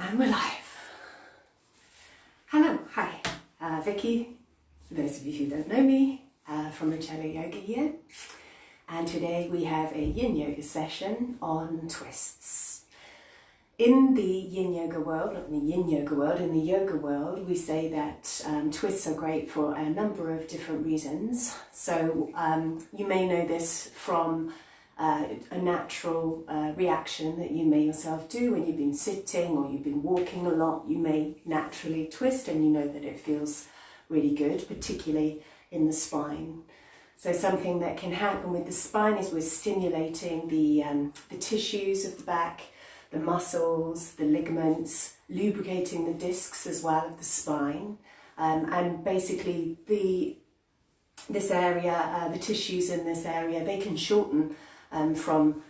And we're live. Hello, hi, Vicky, for those of you who don't know me, from Yoga here. And today we have a Yin Yoga session on twists. In the Yin Yoga world, not in the Yin Yoga world, in the yoga world, we say that twists are great for a number of different reasons. So you may know this from a natural reaction that you may yourself do when you've been sitting or you've been walking a lot. You may naturally twist and you know that it feels really good, particularly in the spine. So something that can happen with the spine is we're stimulating the tissues of the back, the muscles, the ligaments, lubricating the discs as well of the spine, and basically this area, the tissues in this area, they can shorten from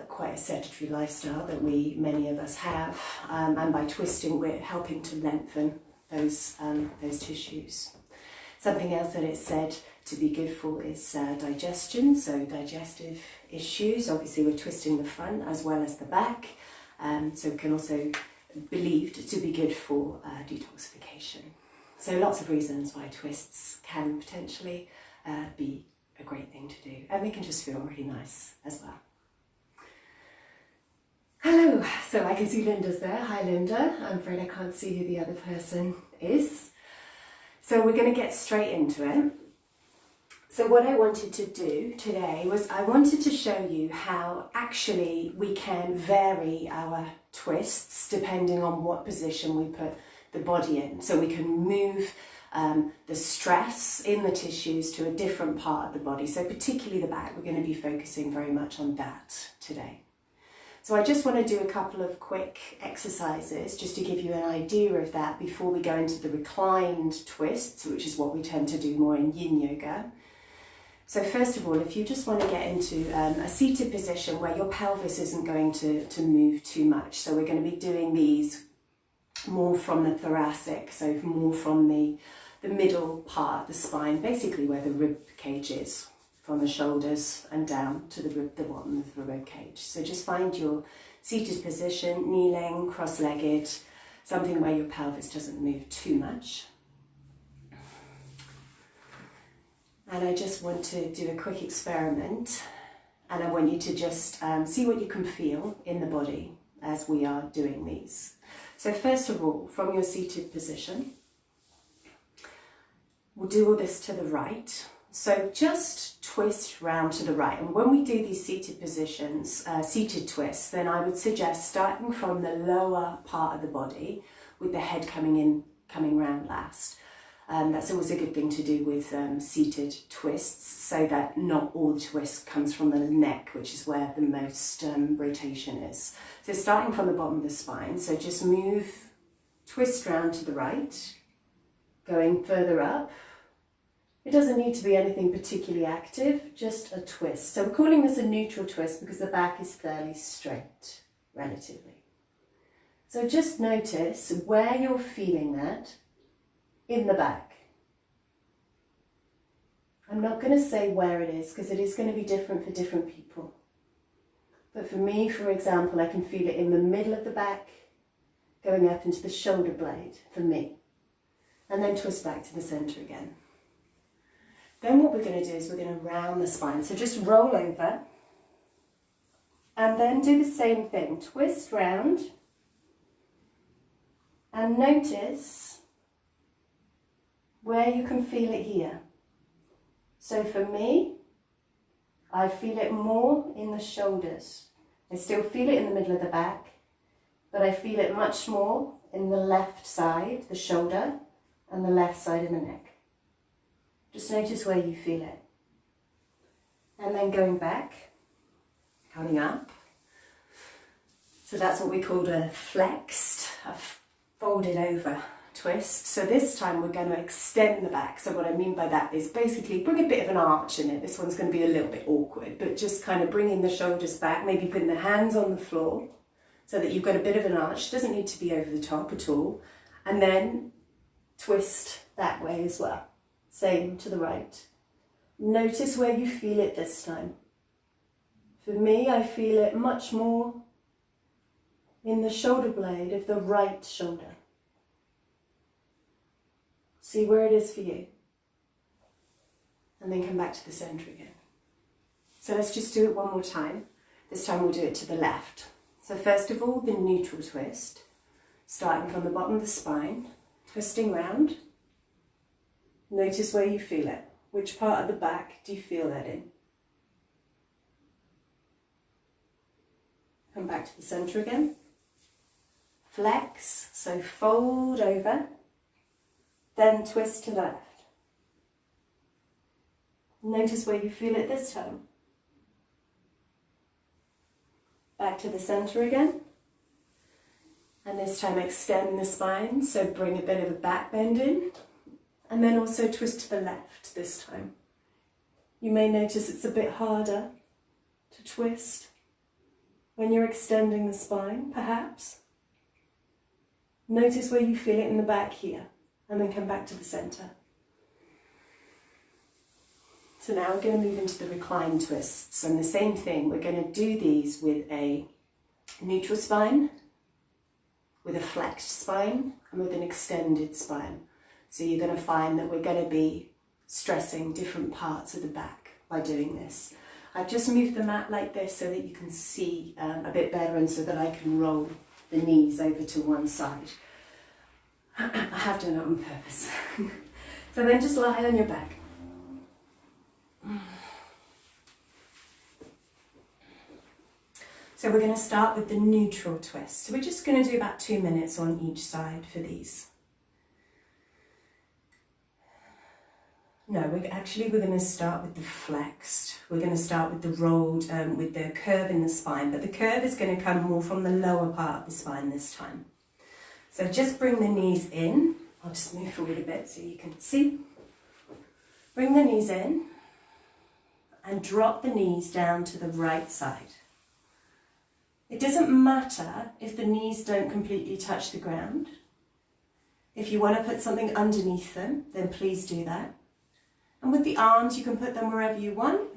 quite a sedentary lifestyle that many of us have, and by twisting we're helping to lengthen those tissues. Something else that it's said to be good for is digestion, so digestive issues. Obviously we're twisting the front as well as the back, so it can also be believed to be good for detoxification. So lots of reasons why twists can potentially be a great thing to do, and they can just feel really nice as well. Hello, so I can see Linda's there. Hi Linda, I'm afraid I can't see who the other person is. So we're going to get straight into it. So what I wanted to do today was I wanted to show you how actually we can vary our twists depending on what position we put the body in. So we can move the stress in the tissues to a different part of the body. So particularly the back, we're going to be focusing very much on that today. So I just want to do a couple of quick exercises just to give you an idea of that before we go into the reclined twists, which is what we tend to do more in Yin Yoga. So first of all, if you just want to get into a seated position where your pelvis isn't going to move too much. So we're going to be doing these more from the thoracic, so more from the middle part of the spine, basically where the rib cage is, from the shoulders and down to the bottom of the rib cage. So just find your seated position, kneeling, cross-legged, something where your pelvis doesn't move too much. And I just want to do a quick experiment, and I want you to just see what you can feel in the body as we are doing these. So first of all, from your seated position, we'll do all this to the right. So just twist round to the right. And when we do these seated positions, seated twists, then I would suggest starting from the lower part of the body with the head coming round last. That's always a good thing to do with seated twists, so that not all the twist comes from the neck, which is where the most rotation is. So starting from the bottom of the spine, so just twist round to the right, going further up. It doesn't need to be anything particularly active, just a twist. So we're calling this a neutral twist because the back is fairly straight, relatively. So just notice where you're feeling that in the back. I'm not going to say where it is because it is going to be different for different people. But for me, for example, I can feel it in the middle of the back, going up into the shoulder blade, for me. And then twist back to the centre again. Then what we're going to do is we're going to round the spine. So just roll over and then do the same thing. Twist round and notice where you can feel it here. So for me, I feel it more in the shoulders. I still feel it in the middle of the back, but I feel it much more in the left side, the shoulder, and the left side of the neck. Just notice where you feel it. And then going back, coming up. So that's what we call a flexed, a folded over twist. So this time we're going to extend the back. So what I mean by that is basically bring a bit of an arch in it. This one's going to be a little bit awkward, but just kind of bringing the shoulders back, maybe putting the hands on the floor so that you've got a bit of an arch. It doesn't need to be over the top at all. And then twist that way as well. Same to the right. Notice where you feel it this time. For me, I feel it much more in the shoulder blade of the right shoulder. See where it is for you. And then come back to the center again. So let's just do it one more time. This time we'll do it to the left. So first of all, the neutral twist, starting from the bottom of the spine, twisting round. Notice where you feel it. Which part of the back do you feel that in? Come back to the center again. Flex, so fold over, then twist to the left. Notice where you feel it this time. Back to the center again. And this time extend the spine, so bring a bit of a back bend in. And then also twist to the left this time. You may notice it's a bit harder to twist when you're extending the spine, perhaps. Notice where you feel it in the back here, and then come back to the center. So now we're going to move into the reclined twists, and the same thing, we're going to do these with a neutral spine, with a flexed spine, and with an extended spine. So you're going to find that we're going to be stressing different parts of the back by doing this. I've just moved the mat like this so that you can see a bit better, and so that I can roll the knees over to one side. I have done it on purpose. So then just lie on your back. So we're going to start with the neutral twist. So we're just going to do about 2 minutes on each side for these. No, we're going to start with the flexed. We're going to start with the rolled, with the curve in the spine, but the curve is going to come more from the lower part of the spine this time. So just bring the knees in. I'll just move forward a bit so you can see. Bring the knees in and drop the knees down to the right side. It doesn't matter if the knees don't completely touch the ground. If you want to put something underneath them, then please do that. And with the arms, you can put them wherever you want.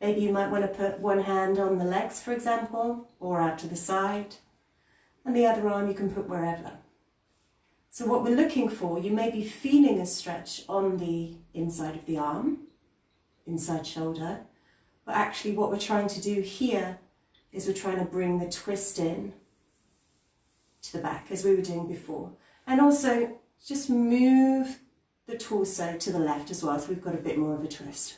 Maybe you might want to put one hand on the legs, for example, or out to the side. And the other arm you can put wherever. So what we're looking for, you may be feeling a stretch on the inside of the arm, inside shoulder. But actually what we're trying to do here is we're trying to bring the twist in to the back, as we were doing before. And also just move the torso to the left as well, so we've got a bit more of a twist.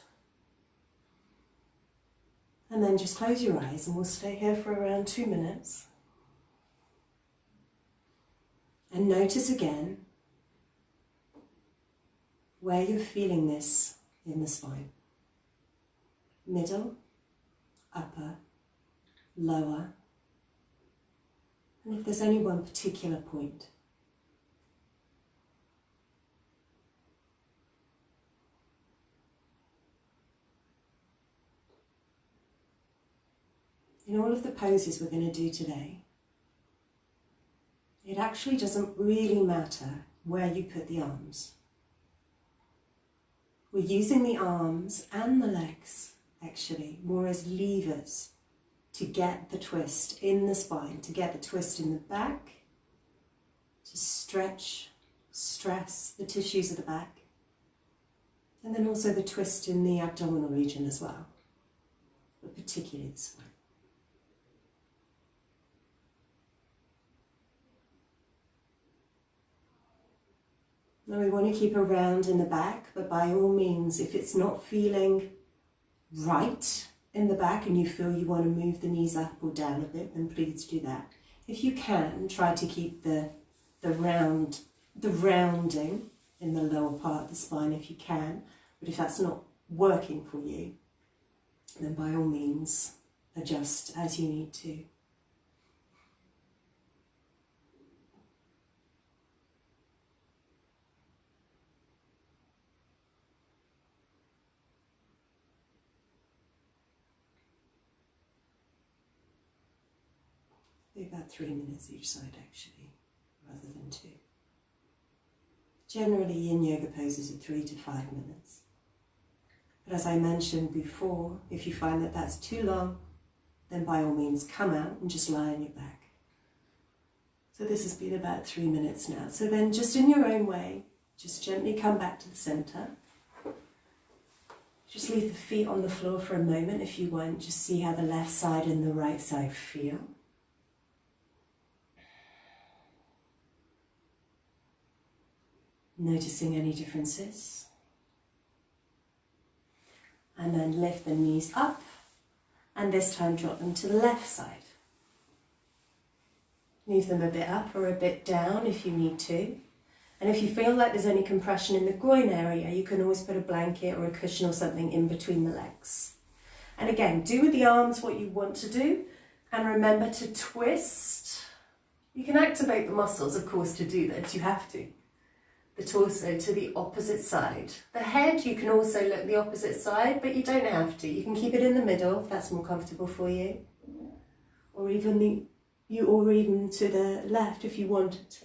And then just close your eyes and we'll stay here for around 2 minutes. And notice again where you're feeling this in the spine. Middle, upper, lower. And if there's only one particular point. In all of the poses we're going to do today, it actually doesn't really matter where you put the arms. We're using the arms and the legs, actually, more as levers to get the twist in the spine, to get the twist in the back, to stretch, stress the tissues of the back, and then also the twist in the abdominal region as well, but particularly the spine. Now we want to keep a round in the back, but by all means, if it's not feeling right in the back and you feel you want to move the knees up or down a bit, then please do that. If you can, try to keep the rounding in the lower part of the spine if you can, but if that's not working for you, then by all means, adjust as you need to. About 3 minutes each side actually, rather than 2. Generally Yin Yoga poses are 3 to 5 minutes. But as I mentioned before, if you find that that's too long, then by all means come out and just lie on your back. So this has been about 3 minutes now. So then just in your own way, just gently come back to the centre. Just leave the feet on the floor for a moment if you want. Just see how the left side and the right side feel. Noticing any differences. And then lift the knees up, and this time drop them to the left side. Leave them a bit up or a bit down if you need to. And if you feel like there's any compression in the groin area, you can always put a blanket or a cushion or something in between the legs. And again, do with the arms what you want to do, and remember to twist. You can activate the muscles, of course, to do this, you have to. The torso to the opposite side. The head, you can also look the opposite side, but you don't have to. You can keep it in the middle if that's more comfortable for you. Or even to the left if you wanted to.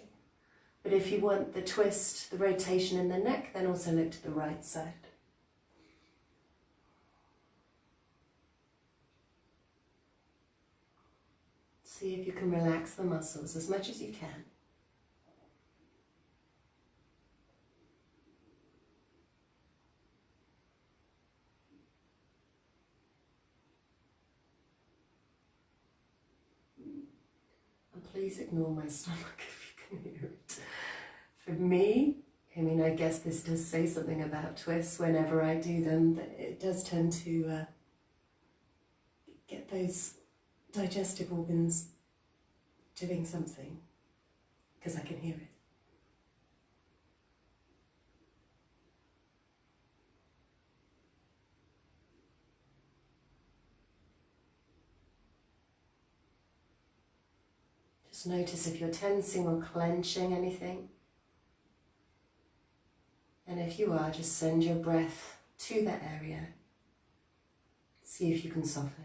But if you want the twist, the rotation in the neck, then also look to the right side. See if you can relax the muscles as much as you can. Please ignore my stomach if you can hear it. For me, I guess this does say something about twists whenever I do them, that it does tend to get those digestive organs doing something, because I can hear it. Just notice if you're tensing or clenching anything. And if you are, just send your breath to that area. See if you can soften.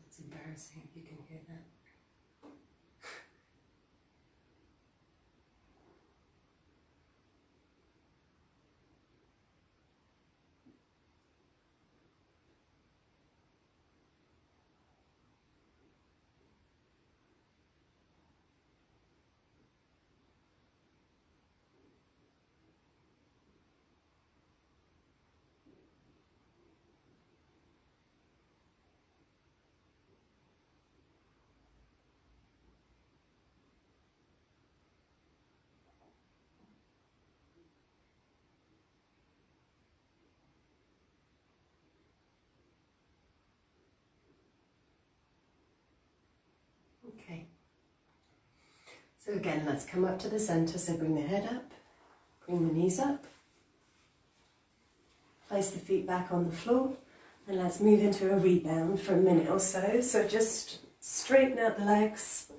It's embarrassing if you can hear that. Okay. So again, let's come up to the center. So bring the head up, bring the knees up, place the feet back on the floor, and let's move into a rebound for a minute or so. So just straighten out the legs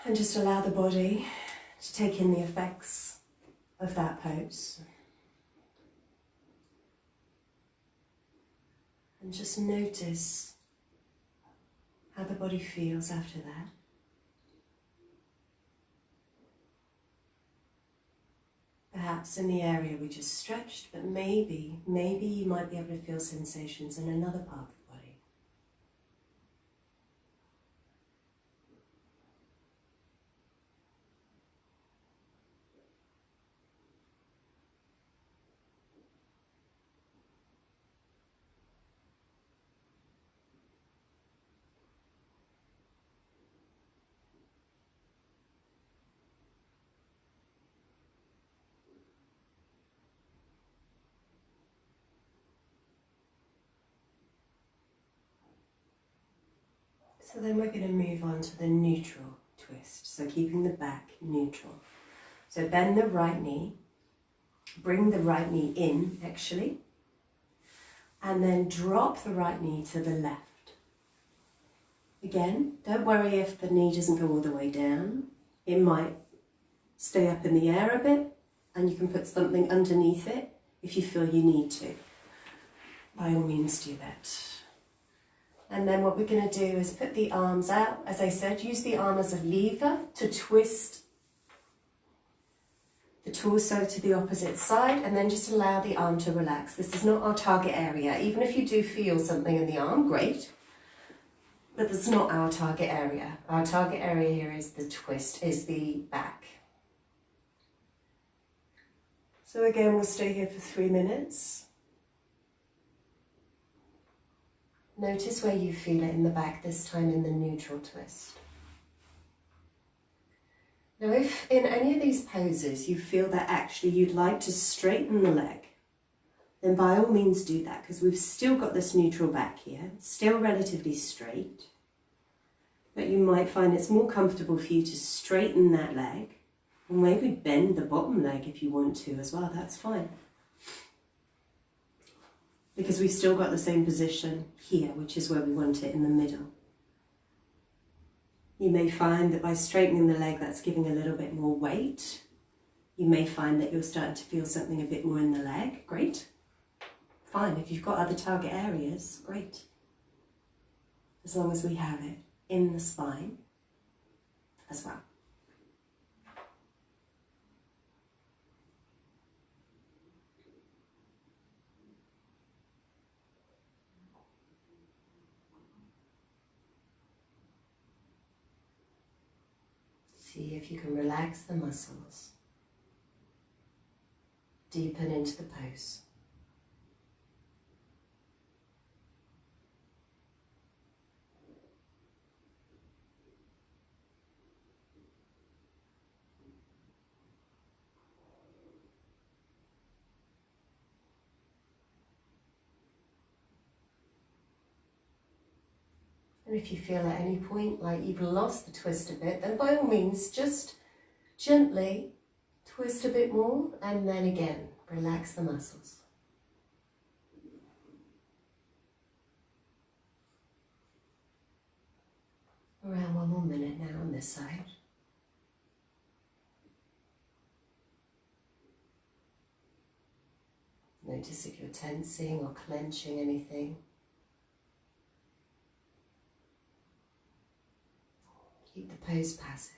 and just allow the body to take in the effects of that pose. And just notice how the body feels after that. Perhaps in the area we just stretched, but maybe you might be able to feel sensations in another part of the body. So then we're going to move on to the neutral twist, so keeping the back neutral. So bend the right knee, bring the right knee in actually, And then drop the right knee to the left. Again, don't worry if the knee doesn't go all the way down. It might stay up in the air a bit, and you can put something underneath it if you feel you need to. By all means do that. And then what we're going to do is put the arms out. As I said, use the arm as a lever to twist the torso to the opposite side, and then just allow the arm to relax. This is not our target area. Even if you do feel something in the arm, great. But that's not our target area. Our target area here is the twist, is the back. So again, we'll stay here for 3 minutes. Notice where you feel it in the back, this time in the neutral twist. Now, if in any of these poses you feel that actually you'd like to straighten the leg, then by all means do that, because we've still got this neutral back here. It's still relatively straight, but you might find it's more comfortable for you to straighten that leg, or maybe bend the bottom leg if you want to as well, that's fine. Because we've still got the same position here, which is where we want it, in the middle. You may find that by straightening the leg, that's giving a little bit more weight. You may find that you're starting to feel something a bit more in the leg. Great. Fine. If you've got other target areas, great. As long as we have it in the spine as well. See if you can relax the muscles, deepen into the pose. And if you feel at any point like you've lost the twist a bit, then by all means just gently twist a bit more, and then again relax the muscles. Around 1 more minute now on this side. Notice if you're tensing or clenching anything. Keep the pose passive.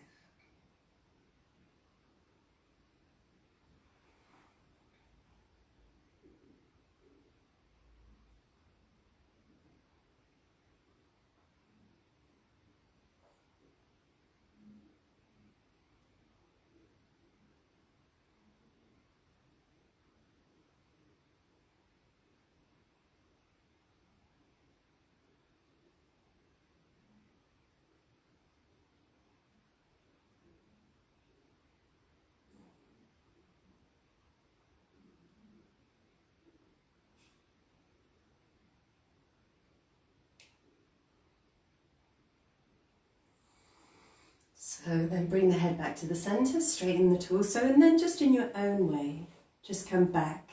So then bring the head back to the center, straighten the torso, and then just in your own way, just come back,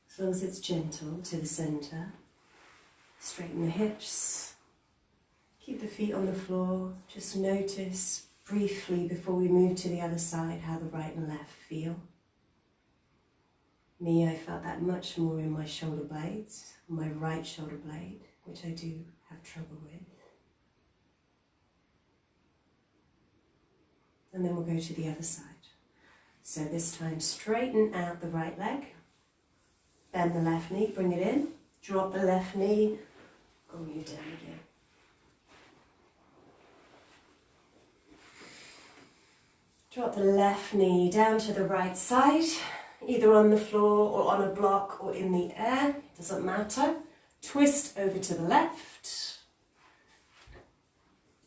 as long as it's gentle, to the center. Straighten the hips, keep the feet on the floor, just notice briefly before we move to the other side how the right and left feel. Me, I felt that much more in my shoulder blades, my right shoulder blade, which I do have trouble with. And then we'll go to the other side. So this time straighten out the right leg, bend the left knee, bring it in, drop the left knee, and move down again. Drop the left knee down to the right side, either on the floor or on a block or in the air, doesn't matter. Twist over to the left.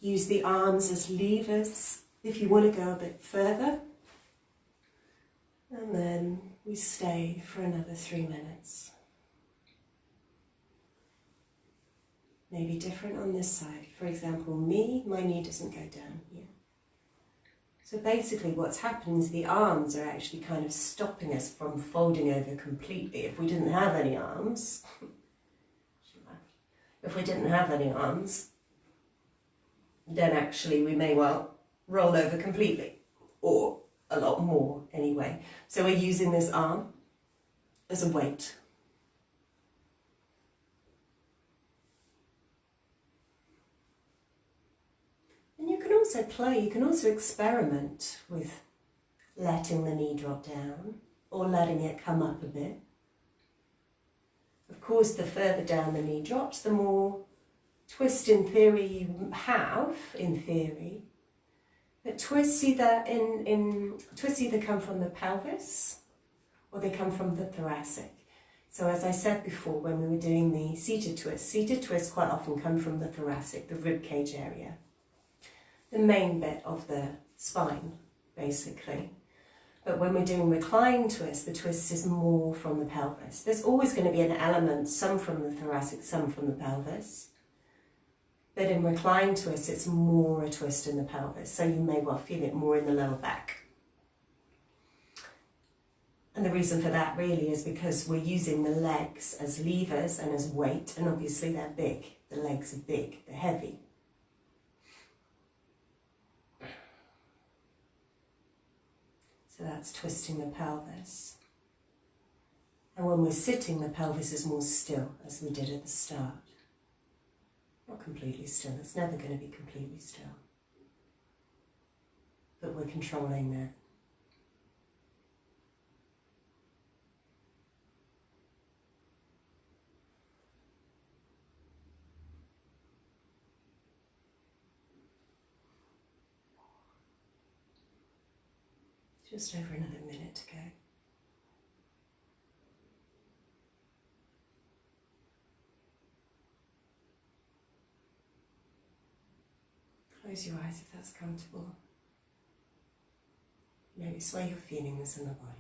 Use the arms as levers if you want to go a bit further. And then we stay for another 3 minutes. Maybe different on this side. For example, me, my knee doesn't go down here. So basically what's happening is the arms are actually kind of stopping us from folding over completely. If we didn't have any arms, then actually we may well roll over completely, or a lot more anyway. So we're using this arm as a weight. And you can also play, you can also experiment with letting the knee drop down or letting it come up a bit. Of course, the further down the knee drops, the more twist in theory you have, in theory. But twists either come from the pelvis or they come from the thoracic. So as I said before, when we were doing the seated twists quite often come from the thoracic, the rib cage area. The main bit of the spine, basically. But when we're doing reclined twists, the twist is more from the pelvis. There's always going to be an element, some from the thoracic, some from the pelvis. But in reclined twists, it's more a twist in the pelvis, so you may well feel it more in the lower back. And the reason for that really is because we're using the legs as levers and as weight, and obviously they're big. The legs are big, they're heavy. So that's twisting the pelvis. And when we're sitting, the pelvis is more still, as we did at the start. Not completely still, it's never going to be completely still. But we're controlling that. Just over another minute to go. Close your eyes if that's comfortable. Notice where you're feeling this in the body.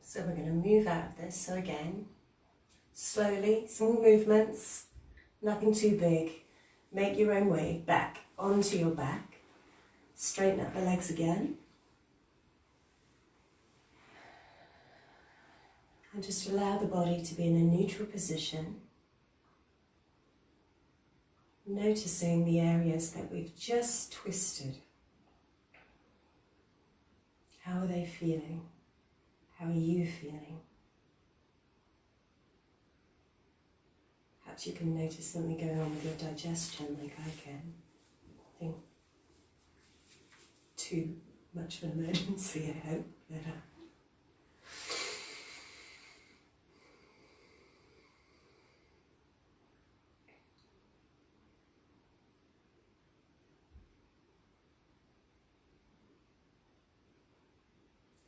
So we're going to move out of this. So again, slowly, small movements, nothing too big. Make your own way back onto your back. Straighten up the legs again. And just allow the body to be in a neutral position. Noticing the areas that we've just twisted. How are they feeling? How are you feeling? Perhaps you can notice something going on with your digestion like I can. Nothing too much of an emergency, I hope. But,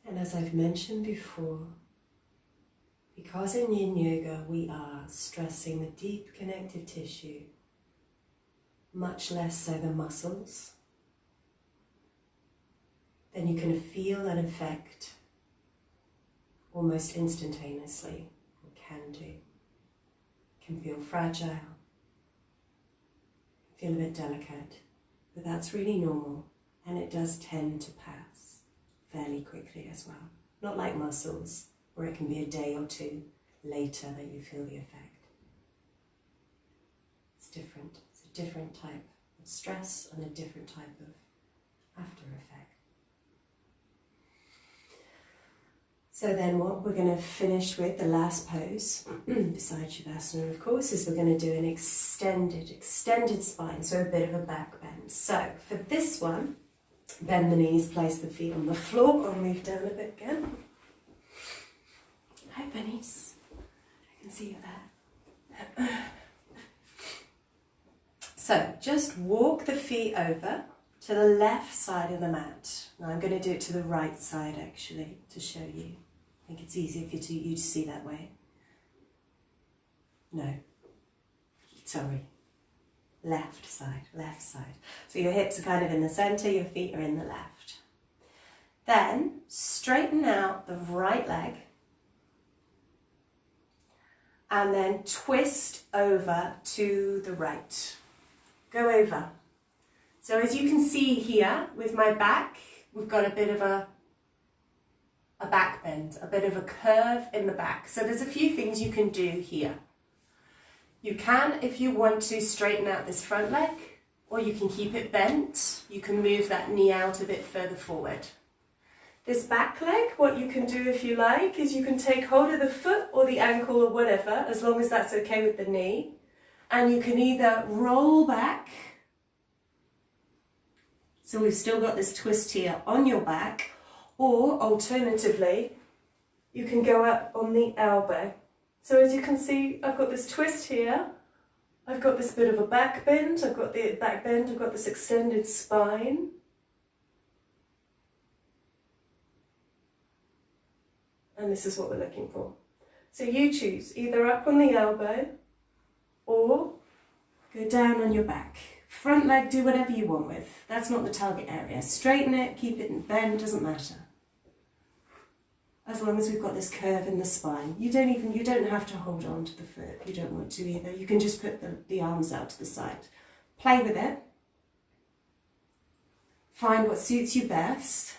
And as I've mentioned before, because in Yin Yoga we are stressing the deep connective tissue, much less so the muscles, then you can feel an effect almost instantaneously, or can do. It can feel fragile, feel a bit delicate, but that's really normal, and it does tend to pass fairly quickly as well. Not like muscles, where it can be a day or two later that you feel the effect. It's different. It's a different type of stress and a different type of after effect. So then what we're going to finish with, the last pose, besides Shavasana of course, is we're going to do an extended spine, so a bit of a back bend. So for this one, Bend the knees, place the feet on the floor. I'll move down a bit again. Hi, bunnies. I can see you there. So just walk the feet over to the left side of the mat. Now I'm going to do it to the right side actually to show you. I think it's easier for you to see that way. No, sorry, left side, left side. So your hips are kind of in the centre, your feet are in the left. Then straighten out the right leg and then twist over to the right. Go over. So as you can see here with my back, we've got a bit of a back bend, a bit of a curve in the back. So there's a few things you can do here. You can, if you want to, straighten out this front leg, or you can keep it bent. You can move that knee out a bit further forward. This back leg, what you can do if you like, is you can take hold of the foot or the ankle or whatever, as long as that's okay with the knee. And you can either roll back, so we've still got this twist here on your back, or alternatively, you can go up on the elbow. So as you can see, I've got this twist here, I've got this bit of a back bend, I've got the back bend, I've got this extended spine. And this is what we're looking for. So you choose, either up on the elbow, or go down on your back. Front leg, do whatever you want with. That's not the target area. Straighten it, keep it in bend, doesn't matter. As long as we've got this curve in the spine. You don't have to hold on to the foot. You don't want to either. You can just put the arms out to the side. Play with it. Find what suits you best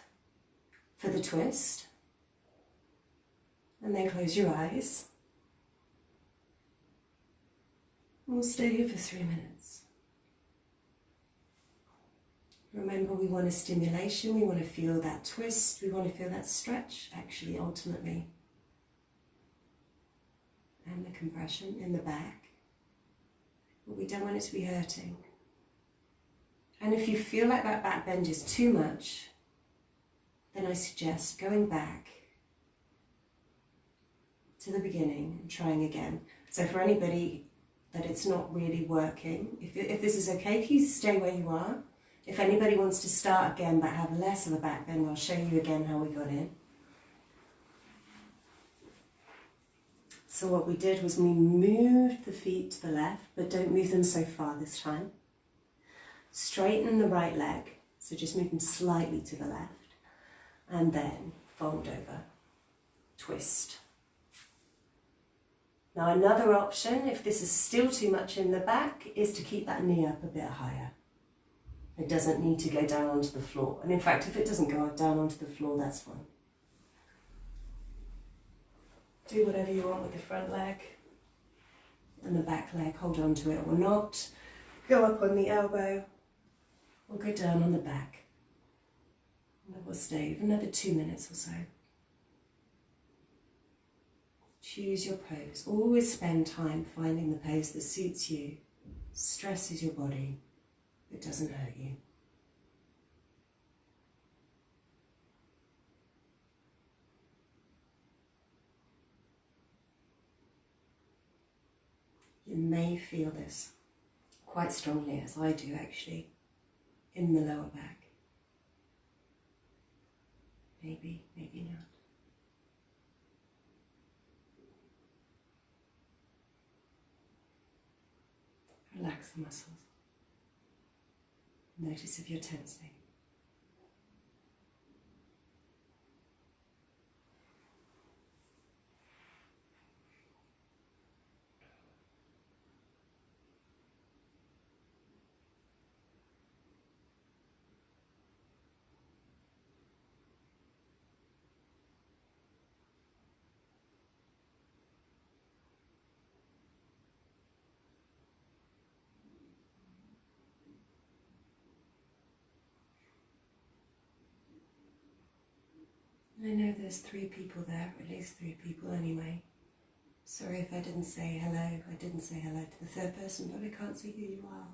for the twist. And then close your eyes. We'll stay here for 3 minutes. Remember, we want a stimulation, we want to feel that twist, we want to feel that stretch, actually, ultimately. And the compression in the back. But we don't want it to be hurting. And if you feel like that back bend is too much, then I suggest going back to the beginning and trying again. So for anybody that it's not really working, if this is okay, please stay where you are. If anybody wants to start again but have less of a back bend, I'll show you again how we got in. So what we did was we moved the feet to the left, but don't move them so far this time. Straighten the right leg, so just move them slightly to the left, and then fold over, twist. Now another option, if this is still too much in the back, is to keep that knee up a bit higher. It doesn't need to go down onto the floor. And in fact, if it doesn't go down onto the floor, that's fine. Do whatever you want with the front leg and the back leg. Hold on to it or not. Go up on the elbow or go down on the back. And we'll stay for another 2 minutes or so. Choose your pose. Always spend time finding the pose that suits you, stresses your body, it doesn't hurt you. You may feel this quite strongly, as I do actually, in the lower back. Maybe, maybe not. Relax the muscles. Notice if you're tensing. I know there's 3 people there, at least 3 people anyway. Sorry if I didn't say hello. I didn't say hello to the third person, but I can't see who you are.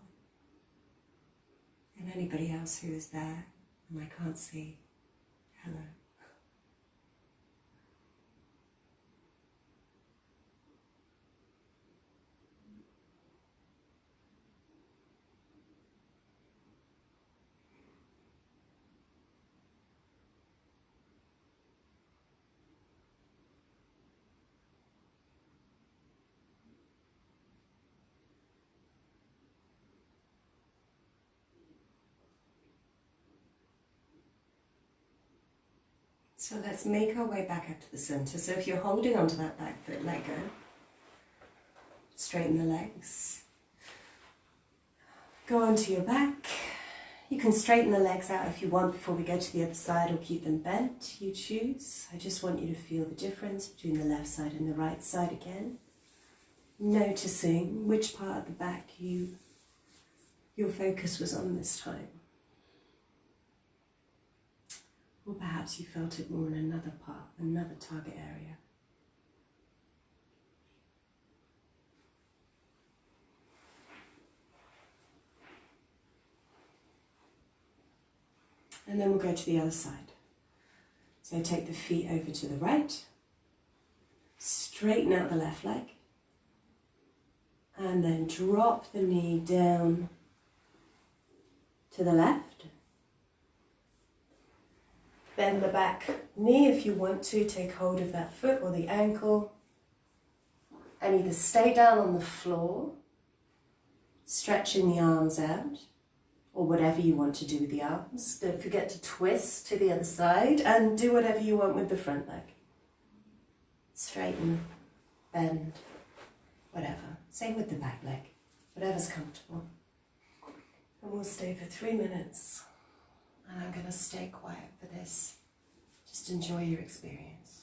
And anybody else who is there, And I can't see. Hello. So let's make our way back up to the center. So if you're holding onto that back foot, let go. Straighten the legs. Go onto your back. You can straighten the legs out if you want before we go to the other side, or keep them bent, you choose. I just want you to feel the difference between the left side and the right side again. Noticing which part of the back your focus was on this time. Or perhaps you felt it more in another part, another target area. And then we'll go to the other side. So take the feet over to the right, straighten out the left leg, and then drop the knee down to the left. Bend the back knee if you want to, take hold of that foot or the ankle, and either stay down on the floor, stretching the arms out, or whatever you want to do with the arms. Don't forget to twist to the other side and do whatever you want with the front leg. Straighten, bend, whatever. Same with the back leg, whatever's comfortable. And we'll stay for 3 minutes. And I'm going to stay quiet for this. Just enjoy your experience.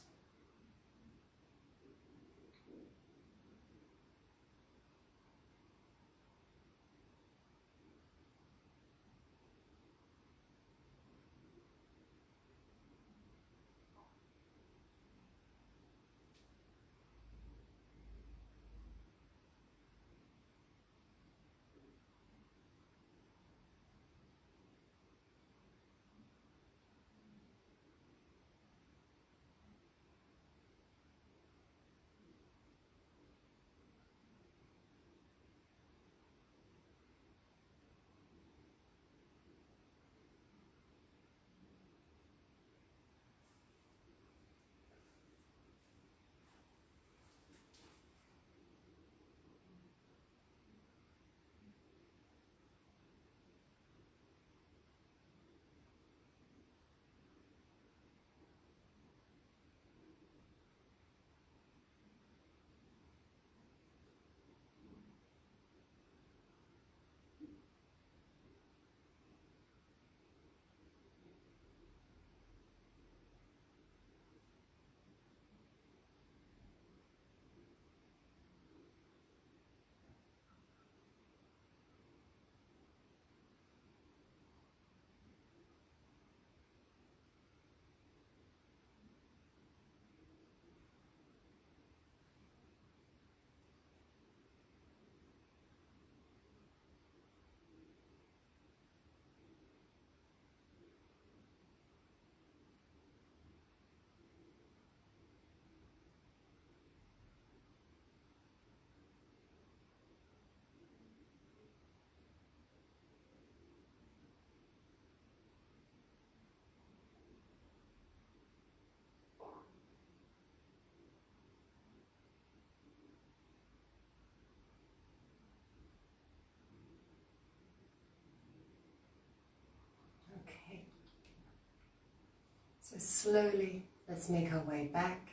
So slowly, let's make our way back.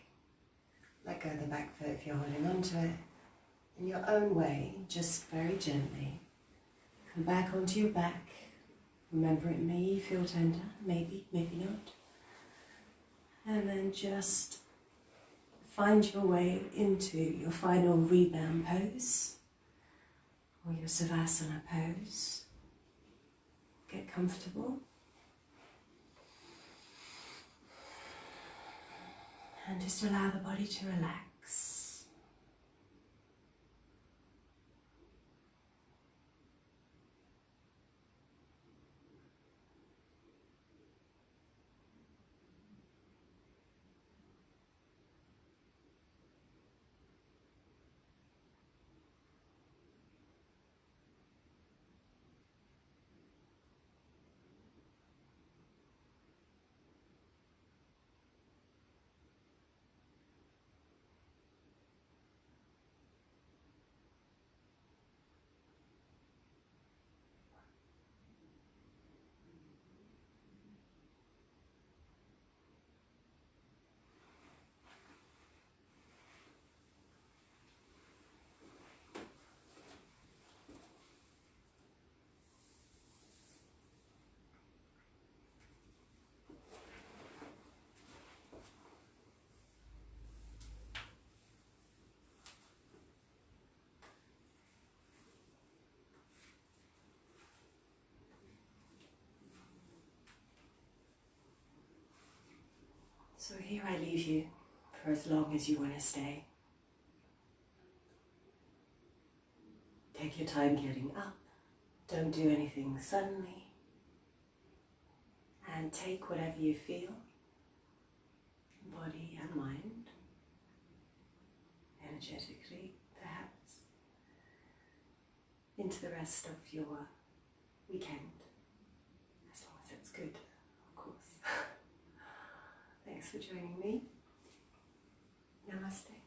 Let go of the back foot if you're holding on to it. In your own way, just very gently, come back onto your back. Remember, it may feel tender, maybe, maybe not. And then just find your way into your final rebound pose, or your savasana pose. Get comfortable. And just allow the body to relax. So here I leave you for as long as you want to stay. Take your time getting up. Don't do anything suddenly. And take whatever you feel, body and mind, energetically perhaps, into the rest of your weekend, as long as it's good, of course. Thanks for joining me. Namaste.